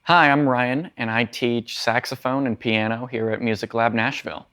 Hi, I'm Ryan, and I teach saxophone and piano here at Music Lab Nashville.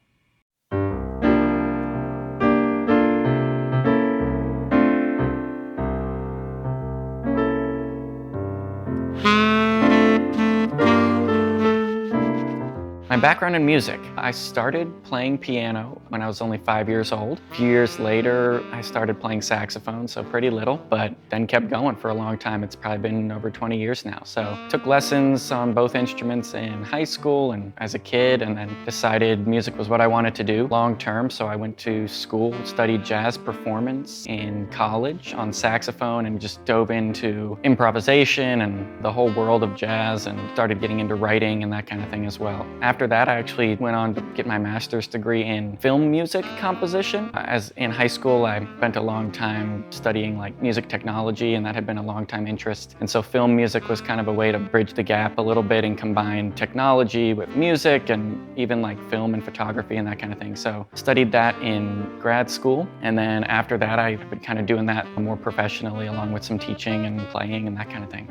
My background in music, I started playing piano when I was only 5 years old. A few years later, I started playing saxophone, so pretty little, but then kept going for a long time. It's probably been over 20 years now. So took lessons on both instruments in high school and as a kid, and then decided music was what I wanted to do long term. So I went to school, studied jazz performance in college on saxophone, and just dove into improvisation and the whole world of jazz, and started getting into writing and that kind of thing as well. After that, I actually went on to get my master's degree in film music composition. As in high school, I spent a long time studying like music technology, and that had been a long time interest. And so film music was kind of a way to bridge the gap a little bit and combine technology with music and even like film and photography and that kind of thing. So studied that in grad school. And then after that, I've been kind of doing that more professionally, along with some teaching and playing and that kind of thing.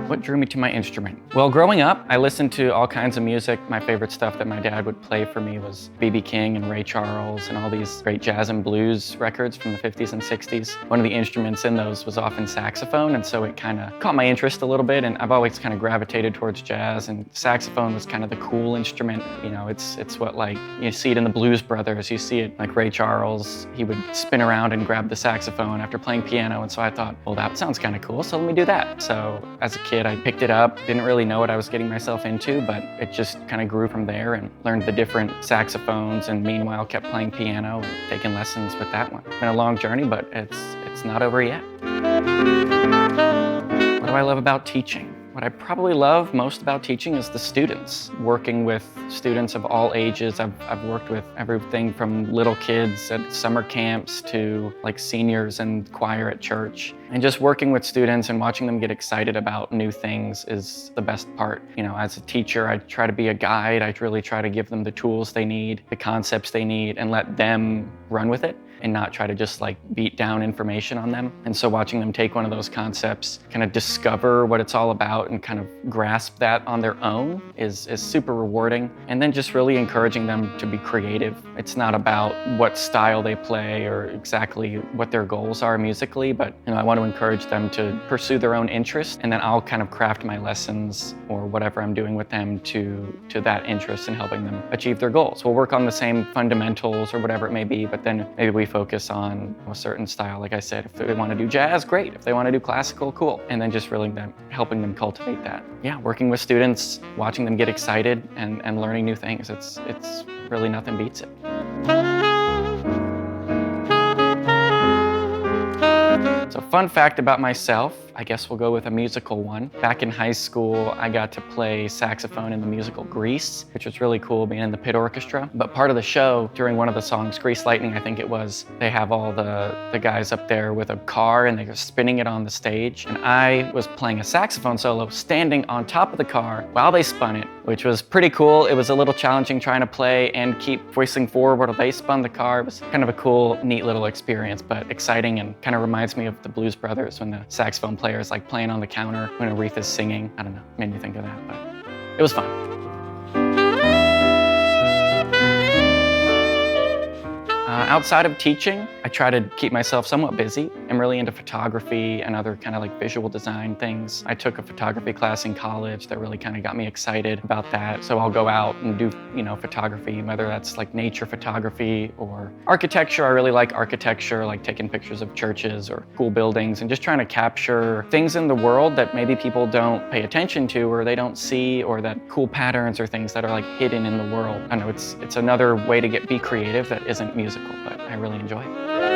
What drew me to my instrument? Well, growing up, I listened to all kinds of music. My favorite stuff that my dad would play for me was B.B. King and Ray Charles and all these great jazz and blues records from the 50s and 60s. One of the instruments in those was often saxophone, and so it kind of caught my interest a little bit, and I've always kind of gravitated towards jazz, and saxophone was kind of the cool instrument. You know, it's what, like, you see it in the Blues Brothers, you see it like Ray Charles, he would spin around and grab the saxophone after playing piano, and so I thought, well, that sounds kind of cool, so let me do that. So as a kid, I picked it up, didn't really know what I was getting myself into, but it just kind of grew from there, and learned the different saxophones, and meanwhile kept playing piano and taking lessons with that one. It's been a long journey, but it's not over yet. What do I love about teaching? What I probably love most about teaching is the students. Working with students of all ages. I've worked with everything from little kids at summer camps to like seniors and choir at church. And just working with students and watching them get excited about new things is the best part. You know, as a teacher, I try to be a guide. I really try to give them the tools they need, the concepts they need, and let them run with it, and not try to just like beat down information on them. And so watching them take one of those concepts, kind of discover what it's all about and kind of grasp that on their own is super rewarding. And then just really encouraging them to be creative. It's not about what style they play or exactly what their goals are musically, but I want to encourage them to pursue their own interests, and then I'll kind of craft my lessons or whatever I'm doing with them to that interest and helping them achieve their goals. We'll work on the same fundamentals or whatever it may be, but then maybe we focus on a certain style. Like I said, if they want to do jazz, great. If they want to do classical, cool. And then just really helping them cultivate that. Yeah, working with students, watching them get excited and learning new things. It's really, nothing beats it. So fun fact about myself, I guess we'll go with a musical one. Back in high school, I got to play saxophone in the musical Grease, which was really cool, being in the pit orchestra. But part of the show, during one of the songs, Grease Lightning, I think it was, they have all the guys up there with a car and they're spinning it on the stage. And I was playing a saxophone solo, standing on top of the car while they spun it, which was pretty cool. It was a little challenging trying to play and keep voicing forward while they spun the car. It was kind of a cool, neat little experience, but exciting, and kind of reminds me of the Blues Brothers when the saxophone player is like playing on the counter when Aretha's singing. I don't know, made me think of that, but it was fun. Outside of teaching, I try to keep myself somewhat busy. I'm really into photography and other kind of like visual design things. I took a photography class in college that really kind of got me excited about that. So I'll go out and do, photography, whether that's like nature photography or architecture. I really like architecture, like taking pictures of churches or cool buildings and just trying to capture things in the world that maybe people don't pay attention to or they don't see, or that cool patterns or things that are like hidden in the world. I know it's another way to be creative that isn't musical, but I really enjoy it.